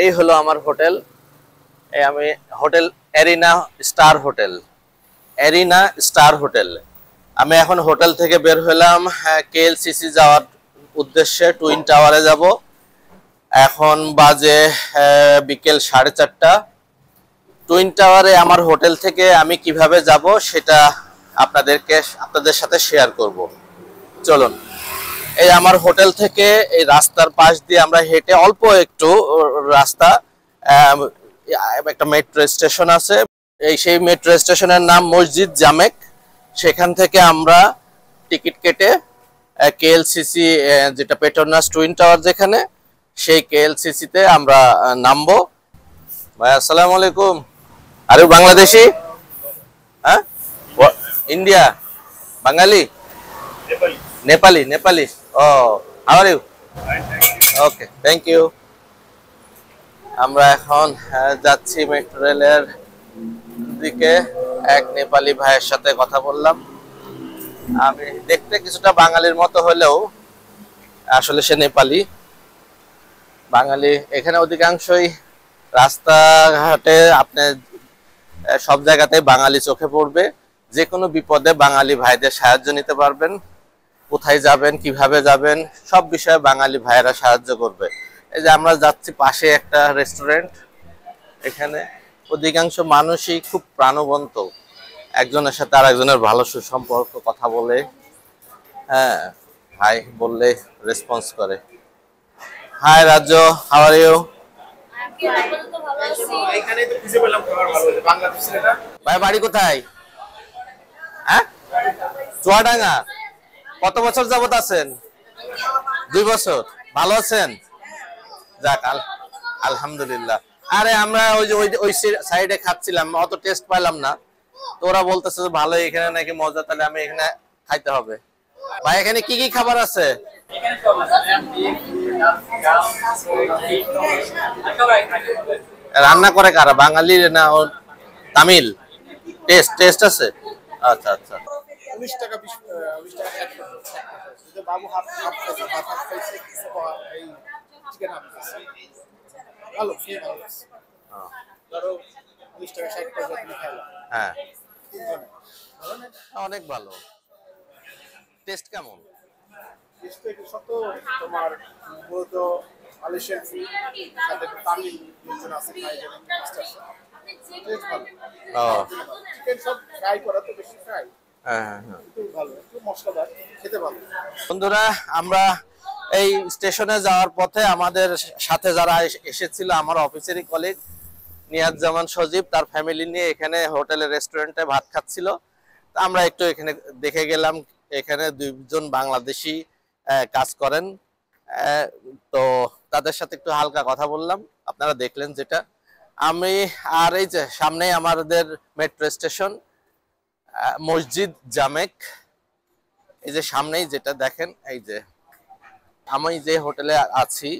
এই হলো আমার হোটেল। এই আমি hotel arena star hotel, arena star hotel. আমি এখন হোটেল থেকে বের হলাম কেএলসিসি যাওয়ার উদ্দেশ্যে, টুইন টাওয়ারে যাব। এখন বাজে বিকেল 4:30। টুইন টাওয়ারে আমার হোটেল থেকে আমি কিভাবে যাব সেটা আপনাদের সাথে শেয়ার করব। চলুন, এই আমার হোটেল থেকে এই রাস্তার পাশ দিয়ে আমরা হেঁটে অল্প একটু রাস্তা, একটা মেট্রো স্টেশন আছে। সেই মেট্রো স্টেশনের নাম মসজিদ জামেক। সেখান থেকে আমরা টিকিট কেটে কেএলসিসি, যেটা পেট্রোনাস টুইন টাওয়ার যেখানে, সেই কেএলসিসিতে আমরা নামবো। ভাই আসসালামু আলাইকুম। আরে বাংলাদেশি? হ্যাঁ, ইন্ডিয়া? বাঙালি? নেপালি? নেপালি। ও, how are you? Okay, thank you. আমরা এখন যাচ্ছি মেট্রো রেলের দিকে। এক নেপালি ভাইয়ের সাথে কথা বললাম। আমি দেখতে কিছুটা বাঙালির মতো হলেও আসলে সে নেপালি। বাঙালি এখানে অধিকাংশই রাস্তাঘাটে আপনি সব জায়গাতে বাঙালি চোখে পড়বে। যে কোনো বিপদে বাঙালি ভাইদের সাহায্য নিতে পারবেন। কোথায় যাবেন, কিভাবে যাবেন, সব বিষয়ে বাঙালি ভাইয়েরা সাহায্য করবে। এই যে আমরা যাচ্ছি, পাশে একটা রেস্টুরেন্ট। এখানে অধিকাংশ মানুষই খুব প্রাণবন্ত, একজনের সাথে আরেকজনের ভালো সুসম্পর্ক, কথা বলে, হ্যাঁ হাই বললে রেসপন্স করে। হাই রাজ্য, হাউ আর ইউ? ভাই বাড়ি কোথায়? হ্যাঁ, চুয়াডাঙ্গা। কত বছর যাবত আছেন? 2 বছর। ভালো আছেন? যাক, আলহামদুলিল্লাহ। আরে আমরা ওই সাইডে খাচ্ছিলাম, অত টেস্ট পাইলাম না। তো ওরা বলতেছে যে ভালো, এখানে নাকি মজা, তাহলে আমি এখানে খাইতে হবে। ভাই এখানে কি কি খাবার আছে? রান্না করে কারা, বাঙালি না তামিল? টেস্ট আছে? আচ্ছা আচ্ছা। 19 টাকা 20 টাকা বাবু হাফ হাফ খাইছে, এই চিকেন হাফ খাইছে। ভালো ভালো। ধরো 20 টাকা 60 টাকা তুমি খাইলা। হ্যাঁ, অনেক ভালো। টেস্ট কেমন? টেস্ট একটু শত তোমার মূলত মালয়েশিয়ান ফুড, সাথে তামিল লোকজন আছে খায়, যেমন মাস্টার টেস্ট ভালো। চিকেন সব ফ্রাই করা তো বেশি ফ্রাই। বন্ধুরা, আমরা এই স্টেশনে যাওয়ার পথে আমাদের সাথে যারা এসেছিল, আমার অফিসেরই কলিগ নিয়াজ-জামান সজীব, তার ফ্যামিলি নিয়ে এখানে হোটেলে রেস্টুরেন্টে ভাত খাচ্ছিল। আমরা একটু এখানে দেখে গেলাম। এখানে 2 জন বাংলাদেশি কাজ করেন। তো তাদের সাথে একটু হালকা কথা বললাম, আপনারা দেখলেন যেটা। আমি আর এই যে সামনে আমাদের মেট্রো স্টেশন মসজিদ জামেক, এই যে সামনেই যেটা দেখেন, এই যে আমি যে হোটেলে আছি,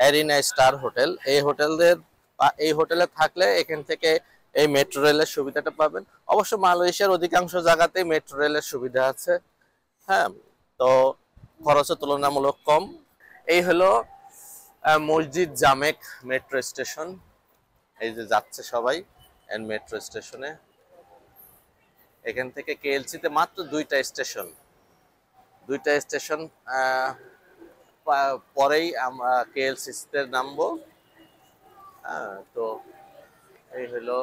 এরিনা স্টার হোটেল, এই হোটেলে থাকলে এখান থেকে এই মেট্রো রেলের সুবিধাটা পাবেন। অবশ্য মালয়েশিয়ার অধিকাংশ জায়গাতেই মেট্রো রেলের সুবিধা আছে, হ্যাঁ, তো খরচও তুলনামূলক কম। এই হলো মসজিদ জামেক মেট্রো স্টেশন। এই যে যাচ্ছে সবাই মেট্রো স্টেশনে। এখান থেকে কেএলসিতে মাত্র 2টা স্টেশন পরেই আমরা কেএলসিতে নামবো। তো এই হলো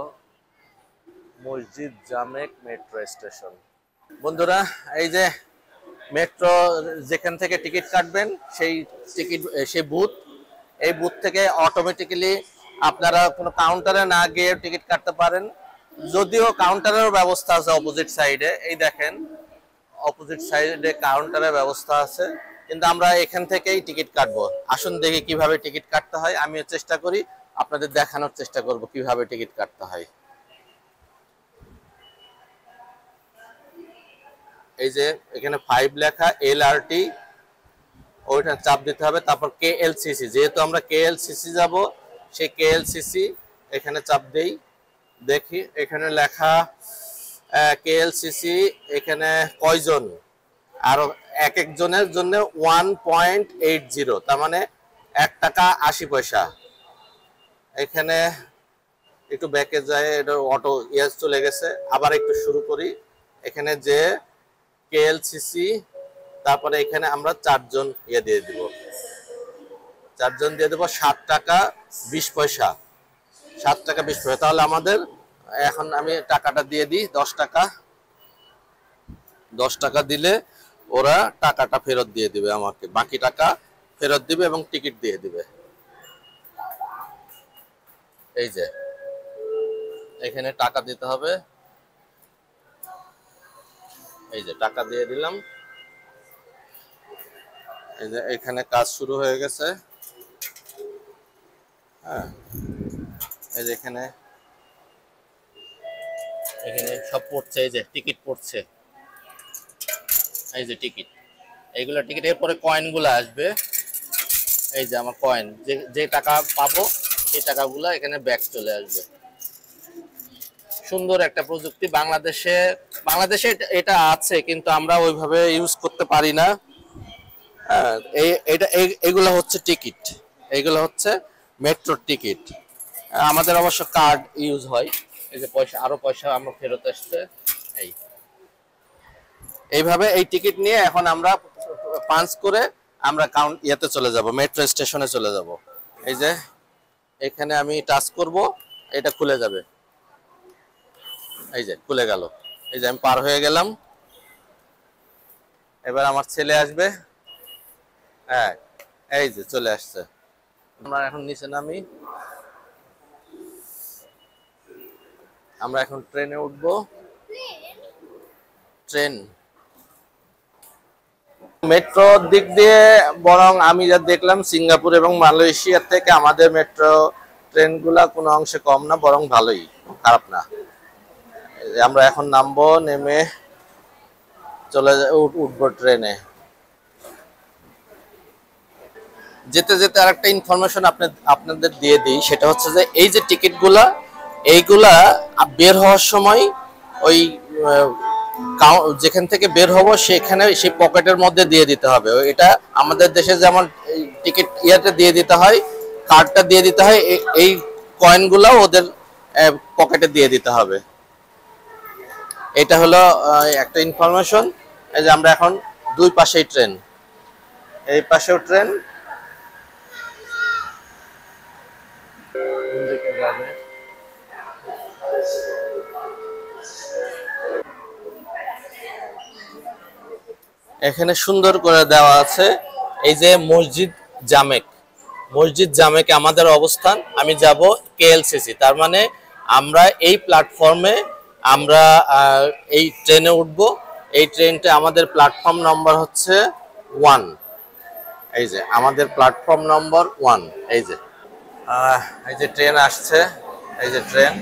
মসজিদ জামেক মেট্রো স্টেশন। বন্ধুরা, এই যে মেট্রো যেখান থেকে টিকিট কাটবেন, সেই বুথ, এই বুথ থেকে অটোমেটিক্যালি আপনারা কোনো কাউন্টারে না গিয়ে টিকিট কাটতে পারেন। যদিও কাউন্টারের ব্যবস্থা আছে অপোজিট সাইডে, এই দেখেন অপোজিট সাইডে কাউন্টারের ব্যবস্থা আছে, কিন্তু আমরা এখান থেকেই টিকিট কাটবো। আসুন দেখি কিভাবে টিকিট কাটতে হয়। আমিও চেষ্টা করি, আপনাদের দেখানোর চেষ্টা করব কিভাবে টিকিট কাটতে হয়। এই যে এখানে 5 লেখা, LRT, ওইটা চাপ দিতে হবে। তারপর কেএলসিসি, যেহেতু আমরা কেএলসিসি যাব, সেই কেএলসিসি এখানে চাপ দেই। দেখি এখানে লেখা কেএলসিসি, এখানে কয়জন, আর এক একজনের জন্য 1.80, তার মানে 1 টাকা 80 পয়সা। এখানে একটু ব্যাকে যায়, এটা অটো ইয়াস চলে গেছে, আবার একটু শুরু করি। এখানে যে কেএলসিসি, তারপরে এখানে আমরা 4 জন ইয়ে দিয়ে দিব, 4 জন দিয়ে দেবো 7 টাকা 20 পয়সা, 7 টাকা 20 পয়সা। তাহলে আমাদের এখন আমি টাকাটা দিয়ে দিই 10 টাকা। 10 টাকা দিলে ওরা টাকাটা ফেরত দিয়ে দিবে আমাকে, বাকি টাকা ফেরত দিবে এবং টিকিট দিয়ে দিবে। এই যে এখানে টাকা দিতে হবে, এই যে টাকা দিয়ে দিলাম। এই যে এখানে কাজ শুরু হয়ে গেছে। হ্যাঁ, এই যে এখানে সব পড়ছে, এই যে টিকিট পড়ছে, এই যে টিকিট, এইগুলা টিকিট। এরপরে কয়েনগুলো আসবে, এই যে আমার কয়েন, যে টাকা পাবো এই টাকাগুলো এখানে ব্যাক চলে আসবে। সুন্দর একটা প্রযুক্তি। বাংলাদেশে এটা আছে, কিন্তু আমরা ওইভাবে ইউজ করতে পারি না। এগুলো হচ্ছে টিকিট, এইগুলো হচ্ছে মেট্রোর টিকিট। আমাদের অবশ্য কার্ড ইউজ হয়। এই যে পয়সা, আরো পয়সা আমরা ফেরত আসছে। এইভাবে এই টিকিট নিয়ে এখন আমরা পাঞ্চ করে আমরা ইয়েতে চলে যাব, মেট্রো স্টেশনে চলে যাব। এই যে এখানে আমি টাচ করব, এটা খুলে যাবে, এই যে খুলে গেল। এই যে আমি পার হয়ে গেলাম। এবার আমার ছেলে আসবে। হ্যাঁ, এই যে চলে আসছে। আমরা এখন নিচে নামি, আমরা এখন ট্রেনে উঠব। ট্রেন মেট্রোর দিক দিয়ে বরং আমি যা দেখলাম সিঙ্গাপুর এবং মালয়েশিয়ার থেকে আমাদের মেট্রো ট্রেনগুলা কোনো অংশে কম না, বরং ভালোই, খারাপ না। আমরা এখন নামবো, নেমে চলে উঠবো ট্রেনে। যেতে যেতে আরেকটা ইনফরমেশন আপনাদের দিয়ে দিই, সেটা হচ্ছে যে এই যে টিকিটগুলা, এইগুলা বের হওয়ার সময় ওই যেখান থেকে বের হবো সেখানে সেই পকেটের মধ্যে দিয়ে দিতে হবে। এটা আমাদের দেশে যেমন টিকিট ইয়াতে দিয়ে দিতে হয়, কার্ডটা দিয়ে দিতে হয়, এই কয়েনগুলো ওদের পকেটে দিয়ে দিতে হবে। এটা হলো একটা ইনফরমেশন। এই যে আমরা এখন দুই পাশেই ট্রেন, এই পাশেও ট্রেন। এখানে সুন্দর করে দেওয়া আছে এই যে মসজিদ জামেকে আমাদের অবস্থান। আমি যাব কেএলসিসি, তার মানে আমরা এই প্ল্যাটফর্মে আমরা এই ট্রেনে উঠব। এই ট্রেনটা আমাদের প্ল্যাটফর্ম নম্বর হচ্ছে 1। এই যে আমাদের প্ল্যাটফর্ম নম্বর 1। এই যে ট্রেন আসছে, এই যে ট্রেন।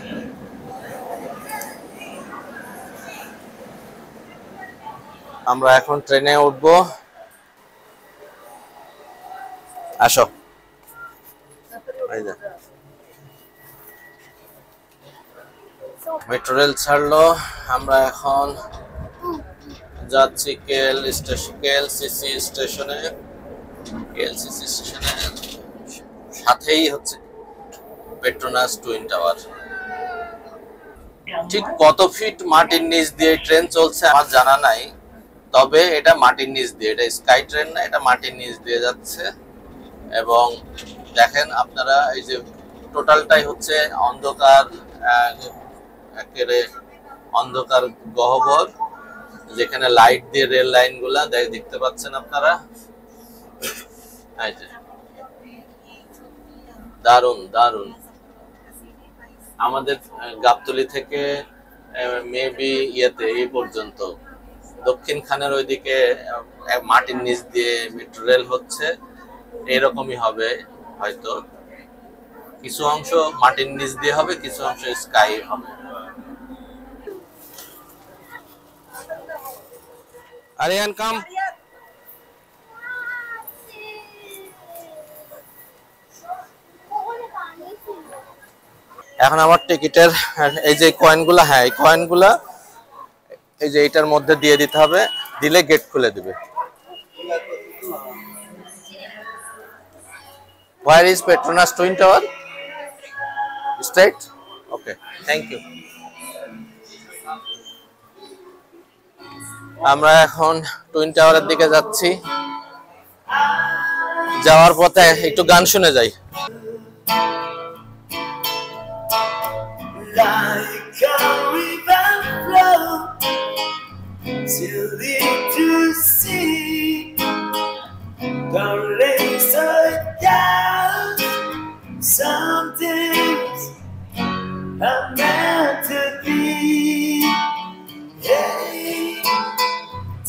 আমরা এখন ট্রেনে উঠবো। আসো, মেট্রো রেল ছাড়লো, আমরা এখন যাচ্ছি কেএলসিসি স্টেশনে। সাথেই হচ্ছে পেট্রোনাস টুইন টাওয়ার। ঠিক কত ফিট মাটির নিচ দিয়ে ট্রেন চলছে আমার জানা নাই, তবে এটা মাটির নিচ দিয়ে, এটা স্কাই ট্রেন না, এটা মাটির নিচ দিয়ে যাচ্ছে। এবং দেখেন আপনারা, এই যে টোটালটাই হচ্ছে অন্ধকার, একেবারে অন্ধকার গহ্বর, যেখানে লাইট দিয়ে রেল লাইন গুলা দেখতে পাচ্ছেন আপনারা। দারুন দারুন। আমাদের গাবতলী থেকে মেবি এই পর্যন্ত দক্ষিণ খানের ওইদিকে মাটির নিচ দিয়ে মেট্রো রেল হচ্ছে, এরকমই হবে হয়তো। কিছু অংশ মাটির নিচ দিয়ে হবে, কিছু অংশ স্কাই হবে। আরিয়ান কাম। এখন আমার টিকিটের এই যে কয়েনগুলা, হ্যাঁ এই কয়েনগুলা এই যে এটার মধ্যে দিয়ে দিতে হবে, দিলে গেট খুলে দিবে। Where is Petronas Twin Tower? Straight? Okay, thank you. আমরা এখন টুইন টাওয়ারের দিকে যাচ্ছি। যাওয়ার পথে একটু গান শুনে যাই। Like a river flow till it to sea, don't lay so down. Some things are meant to be. Hey,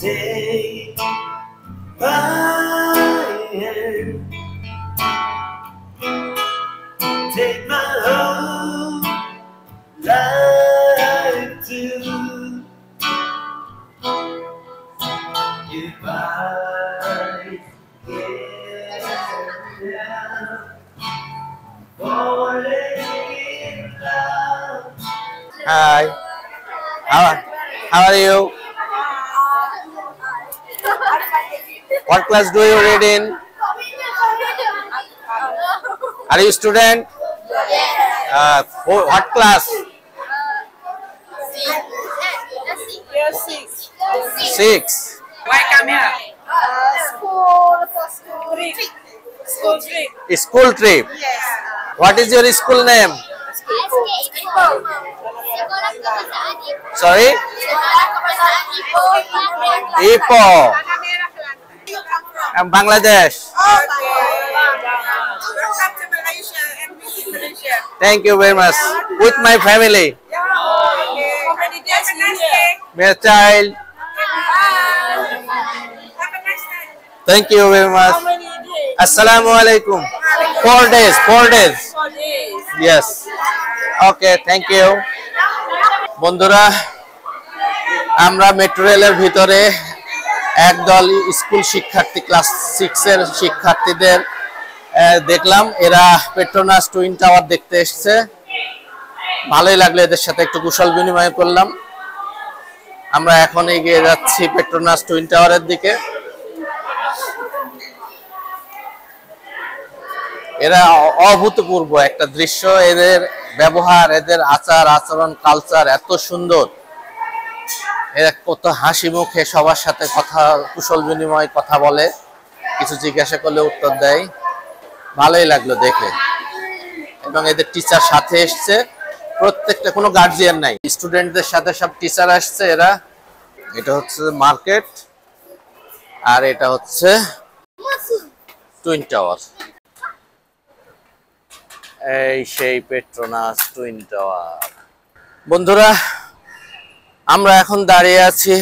take my hand, take my whole life too. If I get down, falling in love. Hi, how are you? What class do you read in? Are you student? What class? Six. Why come here? School trip. School trip. Yes. What is your school name? Sorry? Ipoh. I'm Bangladesh. Welcome to Malaysia and visit Malaysia. Thank you very much. With my family. How many days you here? My child. Have a nice day. Thank you very much. How many days? Assalamu alaikum. 4 days. 4 days. 4 days. Yes. Okay, thank you. বন্ধুরা, আমরা metro রেলের ভিতরে একদল school শিক্ষার্থী class 6 এর শিক্ষার্থীদের দেখলাম। এরা পেট্রোনাস টুইন টাওয়ার দেখতে এসেছে। ভালোই লাগলো, এদের সাথে একটু কুশল বিনিময় করলাম। আমরা এখন এগিয়ে যাচ্ছি পেট্রোনাস টুইন টাওয়ারের দিকে। এরা অভূতপূর্ব একটা দৃশ্য, এদের ব্যবহার, এদের আচার আচরণ, কালচার এত সুন্দর। এরা কত হাসি মুখে সবার সাথে কথা, কুশল বিনিময় কথা বলে, কিছু জিজ্ঞাসা করলে উত্তর দেয়। ভালোই লাগলো দেখে। এবং এদের টিচার সাথে এসছে, প্রত্যেকটা কোনো গার্জিয়ান নাই, স্টুডেন্টদের সাথে সব টিচার আসছে এরা। এটা হচ্ছে মার্কেট আর এটা হচ্ছে টুইন টাওয়ার। এই সেই পেট্রোনাস টুইন টাওয়ার। বন্ধুরা, আমরা এখন দাঁড়িয়ে আছি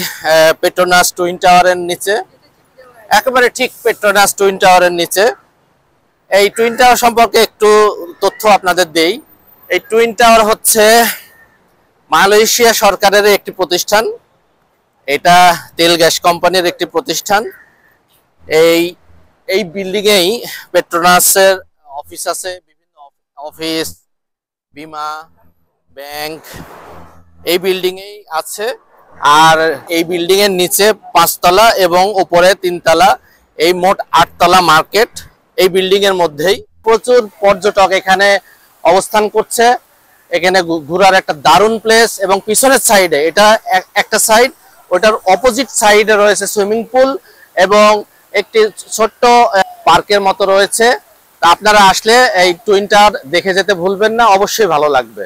পেট্রোনাস টুইন টাওয়ারের নিচে, একেবারে ঠিক পেট্রোনাস টুইন টাওয়ারের নিচে। এই টুইন টাওয়ার সম্পর্কে একটু তথ্য আপনাদের দেই। এই টুইন টাওয়ার হচ্ছে মালয়েশিয়া সরকারের একটি প্রতিষ্ঠান। এটা তেল গ্যাস কোম্পানির একটি প্রতিষ্ঠান। এই বিল্ডিং এই পেট্রোনাসের অফিস আছে, বিভিন্ন অফিস, বিমা, ব্যাংক এই বিল্ডিং এই আছে। আর এই বিল্ডিং এর নিচে 5 তলা এবং উপরে 3 তলা, এই মোট 8 তলা মার্কেট এই বিল্ডিং এর মধ্যেই। প্রচুর পর্যটক এখানে অবস্থান করছে। এখানে ঘোরার একটা দারুণ প্লেস। এবং পিছনের সাইডে, এটা একটা সাইড, ওটার অপোজিট সাইডে রয়েছে সুইমিং পুল এবং একটি ছোট্ট পার্কের মতো রয়েছে। তা আপনারা আসলে এই টুইন টাওয়ার দেখে যেতে ভুলবেন না, অবশ্যই ভালো লাগবে।